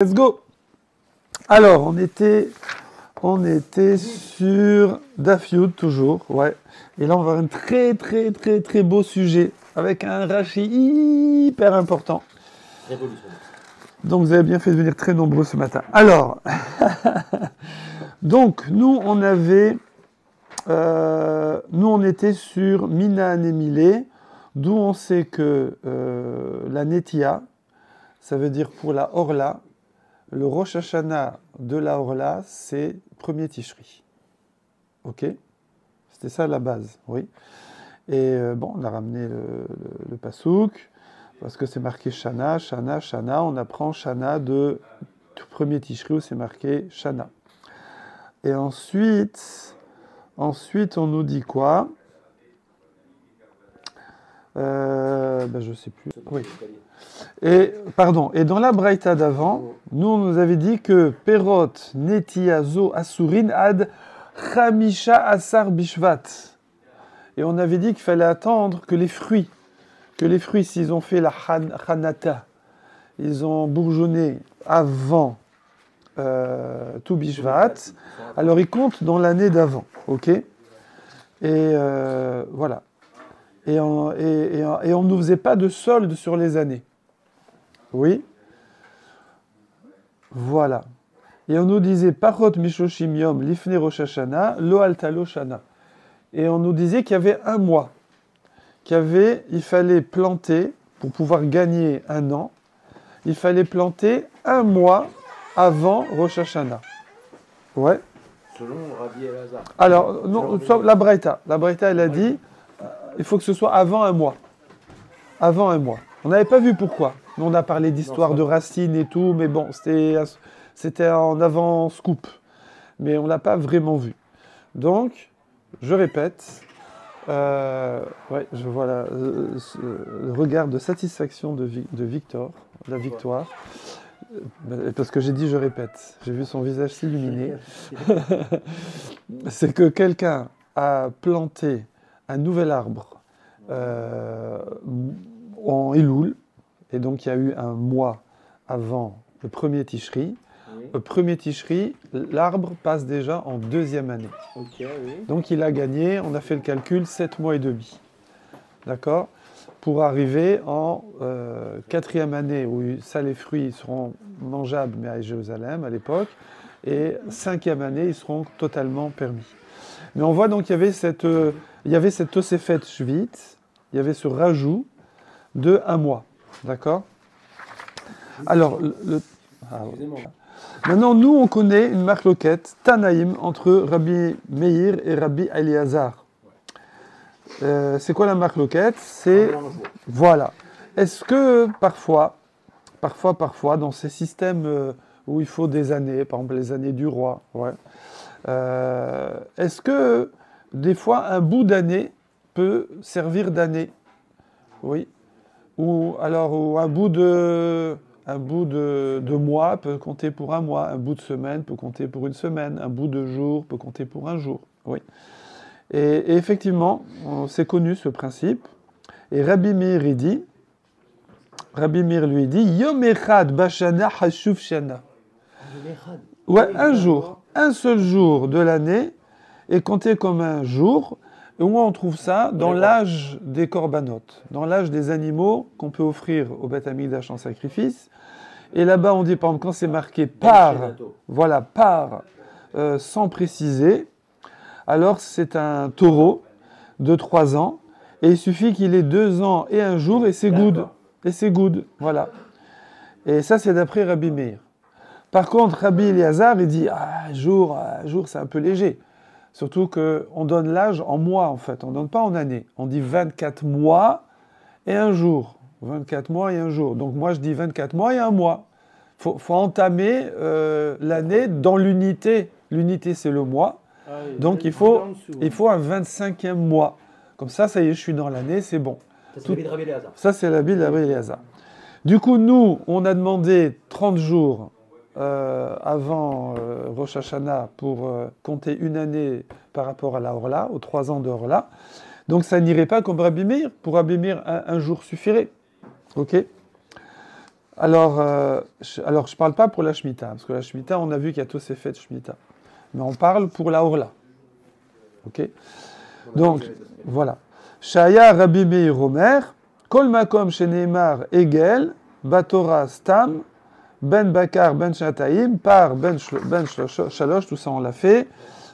Let's go. Alors, on était sur Daf Yud, toujours, ouais. Et là, on va avoir un très beau sujet, avec un rachi hyper important. Donc, vous avez bien fait de venir très nombreux ce matin. Alors, donc, nous, on était sur Mina Anemile, d'où on sait que la Netia, ça veut dire pour la Orla, le Rosh Hashanah de la Orla, c'est premier Tishri. Ok? C'était ça la base, oui. Et bon, on a ramené le Passouk, parce que c'est marqué Shana, Shana, Shana. On apprend Shana de premier Tishri où c'est marqué Shana. Et ensuite, on nous dit quoi? Je sais plus. Oui. Et dans la Braïta d'avant, nous on nous avait dit que Perot Netiazo Asurin ad Chamisha Asar Bishvat. Et on avait dit qu'il fallait attendre que les fruits, s'ils ont fait la Hanata, ils ont bourgeonné avant tout Bishvat, alors ils comptent dans l'année d'avant, ok? Et voilà. Et on ne faisait pas de solde sur les années. Oui. Voilà. Et on nous disait Parot Mishoshim Yom Lifne Rosh Hashanah Lo Altalo Shana. Et on nous disait qu'il y avait un mois. Il fallait planter, pour pouvoir gagner un an, il fallait planter un mois avant Rosh Hashanah. Ouais. Selon Rabbi Elazar. Alors, non, la Braïta. La Braïta, elle a dit il faut que ce soit avant un mois. Avant un mois. On n'avait pas vu pourquoi. Nous, on a parlé d'histoire de racines et tout, mais bon, c'était en avant-scoop. Mais on ne l'a pas vraiment vu. Donc, je répète, je vois le regard de satisfaction de Victor, la victoire, parce que j'ai dit je répète. J'ai vu son visage s'illuminer. C'est que quelqu'un a planté un nouvel arbre en Elul, et donc il y a eu un mois avant le premier Tishri. Oui. Le premier Tishri, l'arbre passe déjà en deuxième année. Okay, oui. Donc il a gagné, on a fait le calcul, 7 mois et demi. D'accord? Pour arriver en quatrième année, où ça, les fruits seront mangeables, mais à Jérusalem à l'époque, et cinquième année, ils seront totalement permis. Mais on voit donc qu'il y avait cette Tosefet Shvit, il y avait ce rajout de un mois. D'accord? Alors, maintenant, nous, on connaît une marloquette, Tanaïm, entre Rabbi Meir et Rabbi Eliezer. C'est quoi la marloquette? C'est... Voilà. Est-ce que parfois, dans ces systèmes où il faut des années, par exemple les années du roi, ouais, est-ce que des fois un bout d'année peut servir d'année? Oui. Ou un bout de mois peut compter pour un mois, un bout de semaine peut compter pour une semaine, un bout de jour peut compter pour un jour. Oui. Et effectivement, c'est connu ce principe. Et Rabbi Meir lui dit, Yom Echad Bashana Hashuv Shana. Ouais, un jour, un seul jour de l'année est compté comme un jour. Et où on trouve ça? Dans l'âge des corbanotes, dans l'âge des animaux qu'on peut offrir au Beth Amikdash en sacrifice. Et là-bas, on dit, par exemple, quand c'est marqué par, sans préciser, alors c'est un taureau de 3 ans, et il suffit qu'il ait 2 ans et un jour, et c'est good. Et c'est good, voilà. Et ça, c'est d'après Rabbi Meir. Par contre, Rabbi Eliezer, il dit, un jour, c'est un peu léger. Surtout qu'on donne l'âge en mois, en fait. On ne donne pas en année. On dit 24 mois et un jour. 24 mois et un jour. Donc moi, je dis 24 mois et un mois. Il faut entamer l'année dans l'unité. L'unité, c'est le mois. Ah oui, donc il faut un 25e mois. Comme ça y est, je suis dans l'année, c'est bon. Ça, c'est l'habit de Rabbi Eliezer. Ça, c'est l'habit de Rabbi Eliezer. Du coup, nous, on a demandé 30 jours avant Rosh Hashanah pour compter une année par rapport à la Orla, aux 3 ans de Orla. Donc ça n'irait pas comme Rabbi Meir. Pour Rabbi Meir, un jour suffirait. Ok? alors, je parle pas pour la Shemitah, parce que la Shemitah, on a vu qu'il y a tous ces fêtes Shemitah. Mais on parle pour la Orla. Ok? Donc, voilà. Shaya Rabbi Meir Omer, Kol Makom Sheneimar Egel, Batora Stam, Ben Bakar Ben Shataim, par Ben Shalosh, tout ça on l'a fait.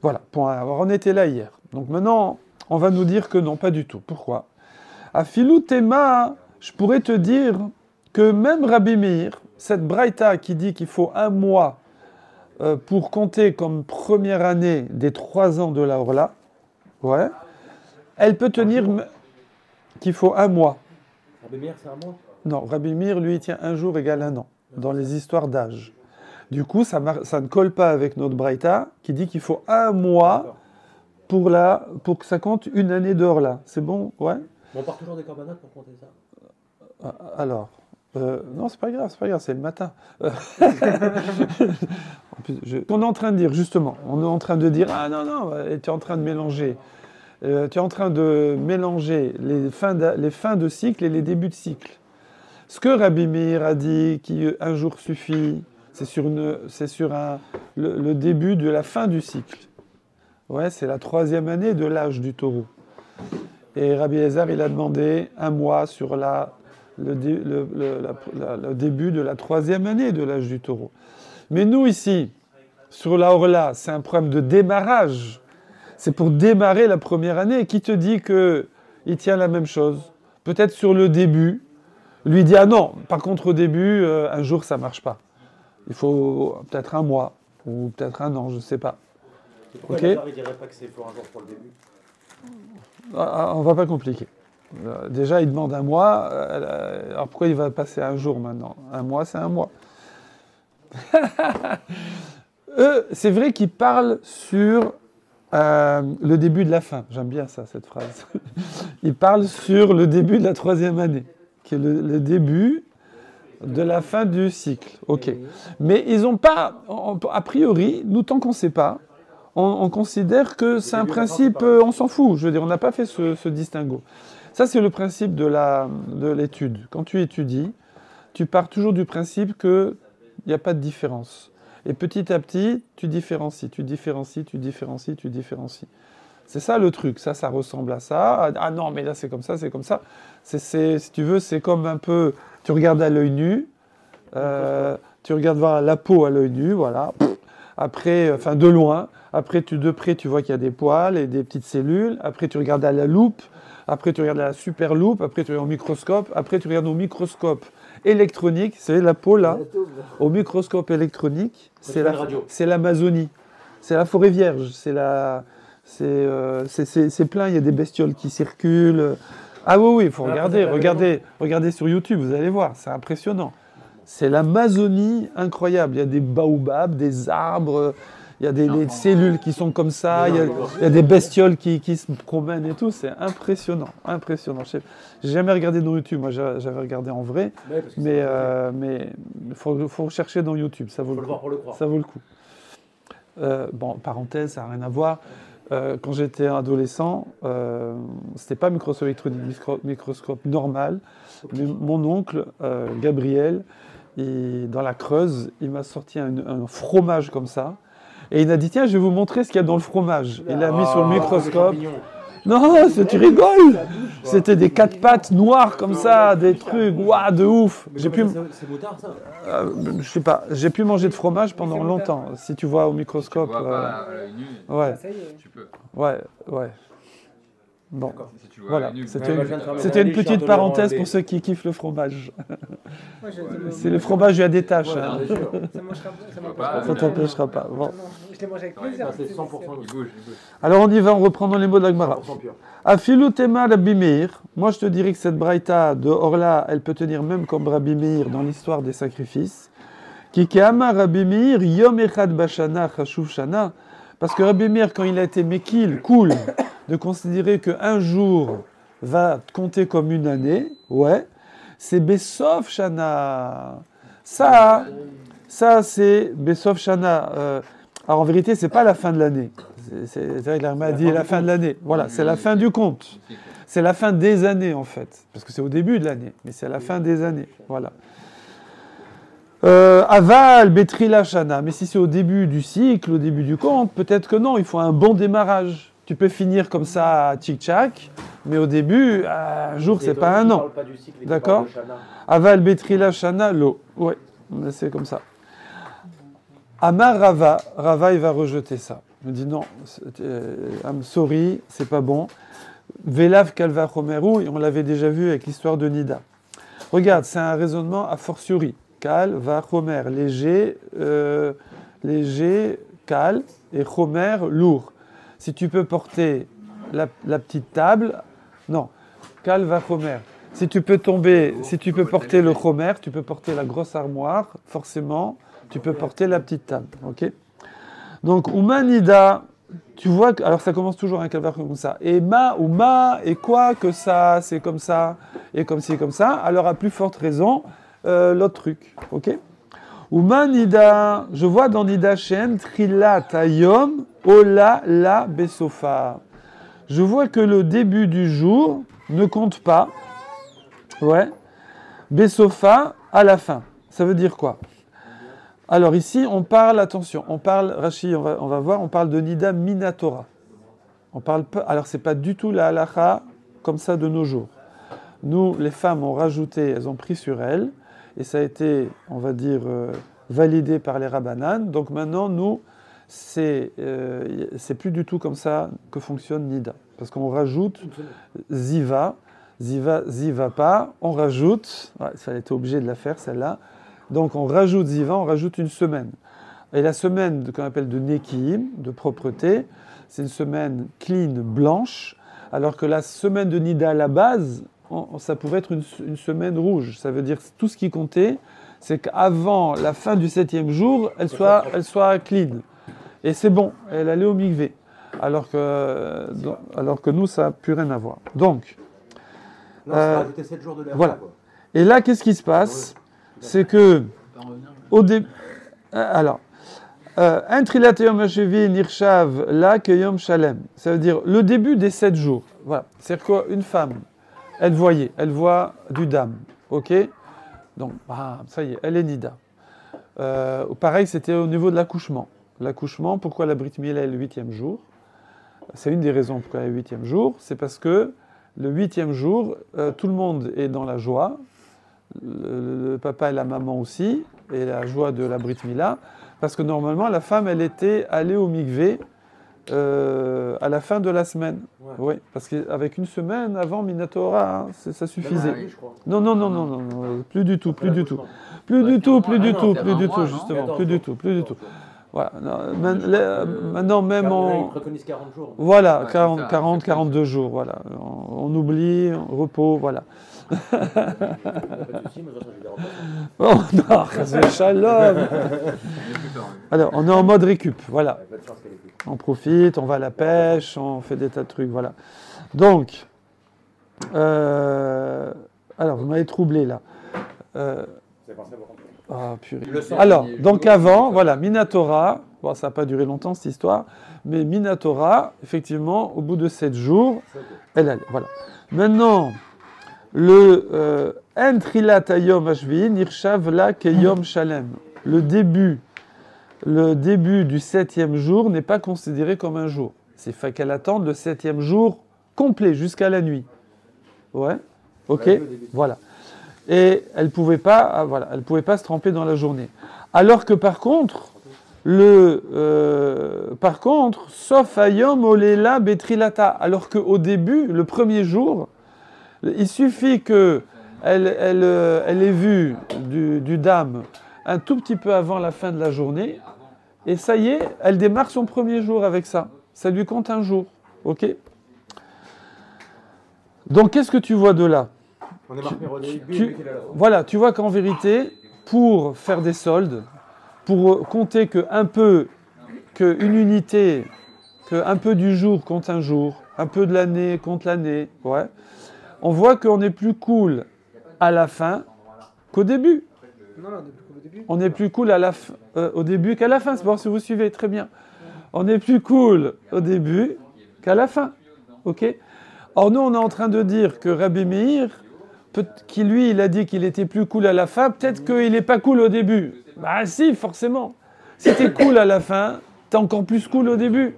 Voilà, point. Alors, on était là hier. Donc maintenant, on va nous dire que non, pas du tout. Pourquoi? À Filou Tema, je pourrais te dire que même Rabbi Meir, cette braïta qui dit qu'il faut un mois pour compter comme première année des 3 ans de la Orla, ouais, elle peut tenir qu'il faut un mois. Rabbi Meir, c'est un mois? Non, Rabbi Meir, lui, il tient un jour égale un an, dans les histoires d'âge. Du coup, ça ne colle pas avec notre braïta qui dit qu'il faut un mois pour que ça compte une année d'Orla. C'est bon? Ouais. On part toujours des corbanotes pour compter ça. Alors, non, c'est pas grave, c'est le matin. En plus, on est en train de dire, justement, on est en train de dire, ah non, tu es en train de mélanger. Tu es en train de mélanger les fins de cycle et les débuts de cycle. Ce que Rabbi Meir a dit, qu'un jour suffit, c'est sur le début de la fin du cycle. Ouais, c'est la 3e année de l'âge du taureau. Et Rabbi Eliezer, il a demandé un mois sur le début de la 3e année de l'âge du taureau. Mais nous, ici, sur la Orla, c'est un problème de démarrage. C'est pour démarrer la première année. Qui te dit qu'il tient la même chose? Peut-être sur le début. Lui dit, ah non, par contre, au début, un jour, ça ne marche pas. Il faut peut-être un mois, ou peut-être un an, je ne sais pas. Pourquoi Ok. il ne dirait pas que c'est pour un jour pour le début? On ne va pas compliquer. Déjà, il demande un mois. Alors pourquoi il va passer un jour maintenant? Un mois, c'est un mois. Eux, c'est vrai qu'ils parlent sur le début de la fin. J'aime bien ça, cette phrase. Ils parlent sur le début de la 3e année, qui est le début de la fin du cycle. Ok. Mais ils n'ont pas, a priori, nous, tant qu'on ne sait pas, on considère que c'est un principe, on s'en fout. Je veux dire, on n'a pas fait ce distinguo. Ça, c'est le principe de l'étude. Quand tu étudies, tu pars toujours du principe qu'il n'y a pas de différence. Et petit à petit, tu différencies. C'est ça le truc. Ça ressemble à ça. Ah non, mais là, c'est comme ça, c'est comme ça. Si tu veux, c'est comme un peu... Tu regardes à l'œil nu. Tu regardes voir la peau à l'œil nu, voilà. Après, enfin, de loin. Après, de près, tu vois qu'il y a des poils et des petites cellules. Après, tu regardes à la loupe. Après, tu regardes à la super loupe. Après, tu regardes au microscope. Après, tu regardes au microscope électronique. Vous savez, la peau, là, au microscope électronique, c'est l'Amazonie. C'est la forêt vierge. C'est plein, il y a des bestioles qui circulent. Ah oui, il faut regardez sur YouTube, vous allez voir, c'est impressionnant. C'est l'Amazonie incroyable. Il y a des baobabs, des arbres, il y a des cellules qui sont comme ça, il y a des bestioles qui se promènent et tout. C'est impressionnant. J'ai jamais regardé dans YouTube, moi j'avais regardé en vrai, mais il faut chercher dans YouTube, ça vaut le coup. Ça vaut le coup. Bon, parenthèse, ça n'a rien à voir. Quand j'étais adolescent, c'était pas microscope électronique, microscope normal. Mais mon oncle, Gabriel, dans la Creuse, il m'a sorti un fromage comme ça. Et il a dit, tiens, je vais vous montrer ce qu'il y a dans le fromage. Il l'a mis sur le microscope. Non, tu rigoles. C'était des 4 pattes noires comme ça, des trucs, waouh, de ouf. C'est moutard, ça? Je sais pas, j'ai pu manger de fromage pendant longtemps. Si tu vois au microscope. Tu vois pas à l'œil nu, ouais. Tu peux. Ouais. Bon, Si tu vois voilà, à l'œil nu, c'était une petite parenthèse pour ceux qui kiffent le fromage. C'est le fromage, il y a des taches. Voilà, Hein. bien sûr. Ça t'empêchera pas. Bon. Je l'ai mangé avec plaisir. C'est 100% il bouge. Alors on y va, on reprend dans les mots de l'Agmara. 100% pur. Afilu tema Rabbi Meir. Moi je te dirais que cette braïta de Orla, elle peut tenir même comme Rabbi Meir dans l'histoire des sacrifices. Ki keama Rabbi Meir yom echad bashana chashuv shana. Parce que Rabbi Meir, quand il a été mekil, cool, de considérer qu'un jour va compter comme une année, ouais, c'est Bessof Shana. Ça c'est Bessof Shana. Alors en vérité, c'est pas la fin de l'année. C'est vrai que l'Arma a dit la fin de l'année. Voilà, c'est la fin du compte. C'est la fin des années en fait. Parce que c'est au début de l'année, mais c'est la fin des années. Voilà. Aval, Betrila, Shana. Mais si c'est au début du cycle, au début du compte, peut-être que non, il faut un bon démarrage. Tu peux finir comme ça, tchic-tchac, mais au début, un jour, c'est pas un an. D'accord? Aval, Betrila, Shana, l'eau. Oui, c'est comme ça. Amar Rava, Rava, il va rejeter ça. Il me dit non, I'm sorry, c'est pas bon. Velav Kalva Chomeru, on l'avait déjà vu avec l'histoire de Nida. Regarde, c'est un raisonnement a fortiori. Kal va Chomer, léger, kal, et Chomer, lourd. Si tu peux porter la petite table, non, Kal va Chomer. Si tu peux porter le Chomer, tu peux porter la grosse armoire, forcément, tu peux porter la petite table. Ok? Donc, Umanida, tu vois, alors ça commence toujours un calvaire comme ça. Et ma, ou ma, et quoi que ça, c'est comme ça, et comme ci, comme ça. Alors, à plus forte raison, l'autre truc. Ok? Umanida, je vois dans Nida Shen, Trilat Ayom, Ola la Besofa. Je vois que le début du jour ne compte pas. Ouais. Besofa à la fin. Ça veut dire quoi? Alors ici, on parle, attention, on parle, Rashi, on va voir, on parle de Nida Minatora. On parle pas, alors c'est pas du tout la halacha comme ça de nos jours. Nous, les femmes ont rajouté, elles ont pris sur elles, et ça a été, on va dire, validé par les rabbanan. Donc maintenant, nous, c'est plus du tout comme ça que fonctionne Nida. Parce qu'on rajoute Ziva pas, on rajoute, ouais, ça était obligé de la faire celle-là. Donc on rajoute Ziva, on rajoute une semaine. Et la semaine qu'on appelle de Nekiim, de propreté, c'est une semaine clean, blanche, alors que la semaine de Nida à la base, ça pouvait être une semaine rouge. Ça veut dire que tout ce qui comptait, c'est qu'avant la fin du 7e jour, elle soit clean. Et c'est bon, elle allait au mikvé. Alors que nous, ça n'a plus rien à voir. Donc, rajouter 7 jours de la voilà. Et là, qu'est-ce qui se passe? C'est que, au début. Alors, un trilat yom hashevi nirshav la que yom shalem. Ça veut dire le début des 7 jours. Voilà. C'est-à-dire qu'une femme, elle voit du dam. Ok? Donc, ça y est, elle est nida. Pareil, c'était au niveau de l'accouchement. L'accouchement, pourquoi la Brit Mila est le 8e jour? C'est une des raisons pourquoi elle est le 8e jour. C'est parce que le 8e jour, tout le monde est dans la joie. Le papa et la maman aussi, et la joie de la Brit Mila, parce que normalement, la femme, elle était allée au mikvé à la fin de la semaine. Ouais. Oui, parce qu'avec une semaine avant Minatora, ça suffisait. Non, plus du tout, justement, plus du tout. Voilà. Maintenant, même on préconise 40 jours. Voilà, 42 jours, voilà. On oublie, repos, voilà. Oh non, shalom. Alors, on est en mode récup, voilà. On profite, on va à la pêche, on fait des tas de trucs, voilà. Donc, alors, vous m'avez troublé là. Purée. Alors, donc avant, voilà, Minatora, bon, ça n'a pas duré longtemps cette histoire, mais Minatora, effectivement, au bout de 7 jours, elle allait, voilà. Maintenant, le Entrilat Ayom Ashvi, Nirshav la Keyom Shalem. Le début du 7e jour n'est pas considéré comme un jour. C'est fait qu'elle attende le 7e jour complet, jusqu'à la nuit. Ouais? Ok? Voilà. Et elle ne pouvait pas se tremper dans la journée. Alors que par contre, sauf Ayom Olela Betrilata, alors qu'au début, le premier jour, il suffit qu'elle ait vu du dam un tout petit peu avant la fin de la journée, et ça y est, elle démarre son premier jour avec ça. Ça lui compte un jour. Ok? Donc qu'est-ce que tu vois de là? On est marqué au début, voilà, tu vois qu'en vérité, pour faire des soldes, pour compter qu'un peu du jour compte un jour, un peu de l'année compte l'année, ouais, on voit qu'on est plus cool à la fin qu'au début. On est plus cool au début qu'à la fin. C'est bon si vous suivez, très bien. On est plus cool au début qu'à la fin. Ok? Or, nous, on est en train de dire que Rabbi Meir qui lui, il a dit qu'il était plus cool à la fin, peut-être qu'il n'est pas cool au début. Bah si, forcément. Si t'es cool à la fin, t'es encore plus cool au début.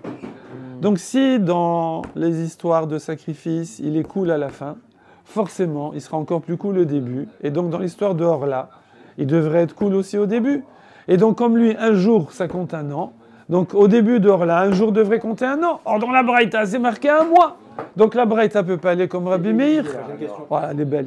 Donc si dans les histoires de sacrifice, il est cool à la fin, forcément, il sera encore plus cool au début. Et donc dans l'histoire de Orla, il devrait être cool aussi au début. Et donc comme lui, un jour, ça compte un an. Donc au début d'Orla, un jour devrait compter un an. Or dans la Braïta, c'est marqué un mois. Donc la Braïta peut pas aller comme Rabbi Meir. Voilà, elle est belle.